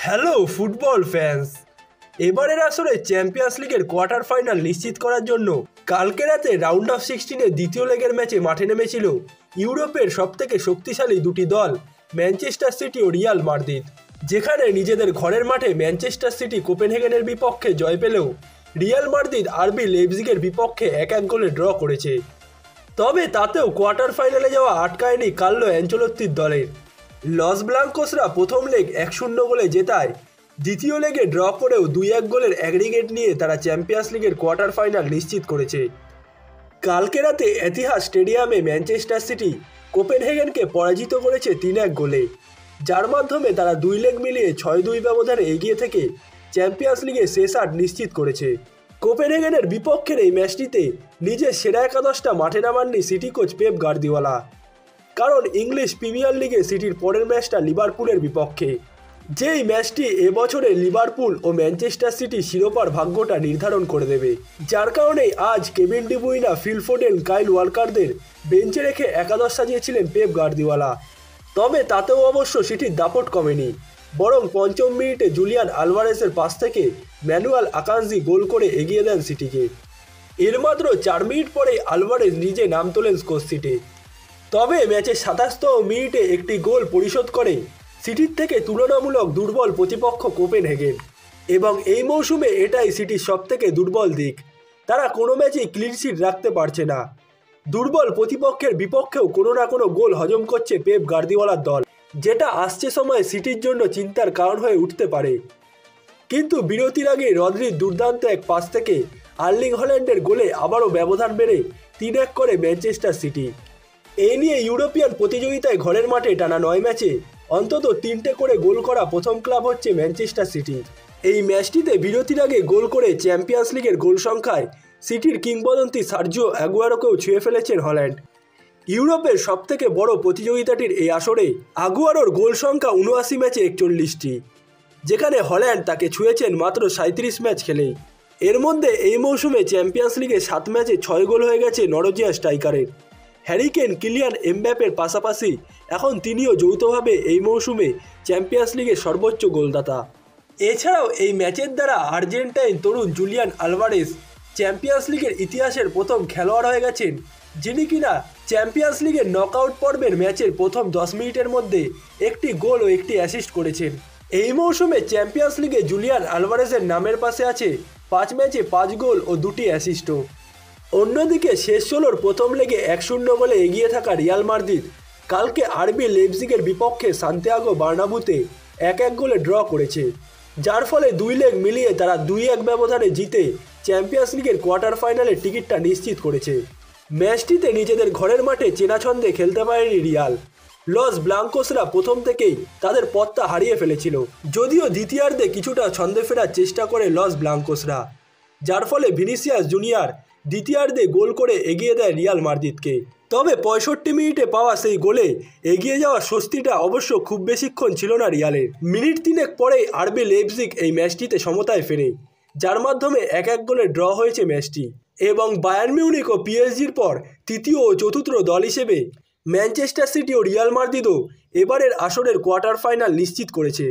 Hello football fans, এবারের আসরে champions লিগের কোয়ার্টার ফাইনাল নিশ্চিত করার জন্য কালকে রাতে রাউন্ড অফ 16-এর দ্বিতীয় লেগের ম্যাচে মাঠে নেমেছিল ইউরোপের সবথেকে শক্তিশালী দুটি দল ম্যানচেস্টার সিটি ও রিয়াল মাদ্রিদ। যেখানে নিজেদের ঘরের মাঠে ম্যানচেস্টার সিটি কোপেনহেগেনের বিপক্ষে জয় পেলেও রিয়াল মাদ্রিদ আরবি লেইপজিগের বিপক্ষে 1-1 গোলে ড্র করেছে। তবে তাতেও কোয়ার্টার ফাইনালে যাওয়া আটকায়নি কার্লো অ্যানচেলত্তির দলের। লস ব্লাঙ্কোসরা প্রথম লেগ 1-0 গোলে জেতায়, দ্বিতীয় লেগে ড্র করেও 2-1 গোলের অ্যাগ্রিগেট নিয়ে তারা চ্যাম্পিয়ন্স লিগের কোয়ার্টার ফাইনাল নিশ্চিত করেছে। কালকে রাতে এতিহাদ স্টেডিয়ামে ম্যানচেস্টার সিটি কোপেনহেগেনকে পরাজিত করেছে 3-1 গোলে, যার মাধ্যমে তারা 2 লেগ মিলিয়ে 6-2 ব্যবধানে এগিয়ে থেকে চ্যাম্পিয়ন্স লিগের শেষ 8 নিশ্চিত করেছে। কোপেনহেগেনের বিপক্ষের এই ম্যাচটিতে নিজের সেরা একাদশটা মাঠে নামাননি সিটি কোচ পেপ গার্দিওলা, কারণ ইংলিশ প্রিমিয়ার লিগে সিটির পরের ম্যাচটা লিভারপুলের বিপক্ষে, যেই ম্যাচটি এবছরে লিভারপুল ও ম্যানচেস্টার সিটি শিরোপার ভাগ্যটা নির্ধারণ করে দেবে। যার কারণেই আজ Kevin De Bruyne, Phil Foden, Kyle ওয়ালকারদের বেঞ্চে রেখে একাদশ সাজিয়েছিলেন পেপ গার্দিওলা। তবে তাতেও অবশ্য সিটির দাপট কমেনি, বরং পঞ্চম মিনিটে জুলিয়ান আলভারেজের পাস থেকে ম্যানুয়াল আকানজি গোল করে এগিয়ে দেন সিটিকে। এর মাত্র 4 মিনিট পরেই আলভারেজ নিজে নাম তোলেন স্কোর শিটে। তবে ম্যাচের 27তম মিনিটে একটি গোল পরিশোধ করে সিটির থেকে তুলনামূলক দুর্বল প্রতিপক্ষ কোপেনহেগেন, এবং এই মৌসুমে এটাই সিটির সবথেকে দুর্বল দিক। তারা কোনো ম্যাচেই ক্লিনশিট রাখতে পারছে না। দুর্বল প্রতিপক্ষের বিপক্ষেও কোনো না কোনো গোল হজম করছে পেপ গার্দিওলার দল, যেটা আসছে সময় সিটির জন্য চিন্তার কারণ হয়ে উঠতে পারে। কিন্তু বিরতির আগে রদ্রির দুর্দান্ত এক পাস থেকে আর্লিং হল্যান্ডের গোলে আবারও ব্যবধান বেড়ে 3-1 করে ম্যানচেস্টার সিটি। এই নিয়ে ইউরোপিয়ান প্রতিযোগিতায় ঘরের মাঠে টানা 9 ম্যাচে অন্তত 3টে করে গোল করা প্রথম ক্লাব হচ্ছে ম্যানচেস্টার সিটি। এই ম্যাচটিতে বিরতির আগে গোল করে চ্যাম্পিয়ন্স লিগের গোল সংখ্যায় সিটির কিংবদন্তি সার্জিও আগুয়ারোকেও ছুঁয়ে ফেলেছেন হল্যান্ড। ইউরোপের সবথেকে বড় প্রতিযোগিতাটির এই আসরে আগুয়ারোর গোল সংখ্যা 79 ম্যাচে 41টি, যেখানে হল্যান্ড তাকে ছুঁয়েছেন মাত্র 37 ম্যাচ খেলেই। এর মধ্যে এই মৌসুমে চ্যাম্পিয়ন্স লিগে 7 ম্যাচে 6 গোল হয়ে গেছে নরওয়েজিয়ান স্ট্রাইকারের। হ্যারি কেন, কিলিয়ান এমবাপ্পের পাশাপাশি এখন তিনিও যৌথভাবে এই মৌসুমে চ্যাম্পিয়ন্স লিগের সর্বোচ্চ গোলদাতা। এছাড়াও এই ম্যাচের দ্বারা আর্জেন্টাইন তরুণ জুলিয়ান আলভারেজ চ্যাম্পিয়ন্স লিগের ইতিহাসের প্রথম খেলোয়াড় হয়ে গেছেন, যিনি কিনা চ্যাম্পিয়ন্স লিগের নকআউট পর্বের ম্যাচের প্রথম 10 মিনিটের মধ্যে একটি গোল ও একটি অ্যাসিস্ট করেছেন। এই মৌসুমে চ্যাম্পিয়ন্স লিগে জুলিয়ান আলভারেজের নামের পাশে আছে 5 ম্যাচে 5 গোল ও 2টি অ্যাসিস্টও। অন্যদিকে শেষ 16-র প্রথম লেগে 1-0 গোলে এগিয়ে থাকা রিয়াল মাদ্রিদ কালকে আরবি লেইপজিগের বিপক্ষে সান্তিয়াগো বার্নাব্যুতে 1-1 গোলে ড্র করেছে, যার ফলে 2 লেগ মিলিয়ে তারা 2-1 ব্যবধানে জিতে চ্যাম্পিয়ন্স লিগের কোয়ার্টার ফাইনালের টিকিটটা নিশ্চিত করেছে। ম্যাচটিতে নিজেদের ঘরের মাঠে চেনা ছন্দে খেলতে পারেনি রিয়াল। লস ব্লাঙ্কোসরা প্রথম থেকেই তাদের পথটা হারিয়ে ফেলেছিল, যদিও দ্বিতীয়ার্ধে কিছুটা ছন্দে ফেরার চেষ্টা করে লস ব্লাঙ্কোসরা, যার ফলে ভিনিসিয়াস জুনিয়র দ্বিতীয়ার্ধে গোল করে এগিয়ে দেয় রিয়াল মাদ্রিদকে। তবে 65 মিনিটে পাওয়া সেই গোলে এগিয়ে যাওয়ার স্বস্তিটা অবশ্য খুব বেশিক্ষণ ছিল না রিয়ালের। মিনিট 3 পরেই আরবি লেইপজিগ এই ম্যাচটিতে সমতায় ফেরে, যার মাধ্যমে 1-1 গোলে ড্র হয়েছে ম্যাচটি, এবং বায়ার্ন মিউনিখ ও পিএসজির পর তৃতীয় ও চতুর্থ দল হিসেবে ম্যানচেস্টার সিটি ও রিয়াল মাদ্রিদও এবারের আসরের কোয়ার্টার ফাইনাল নিশ্চিত করেছে।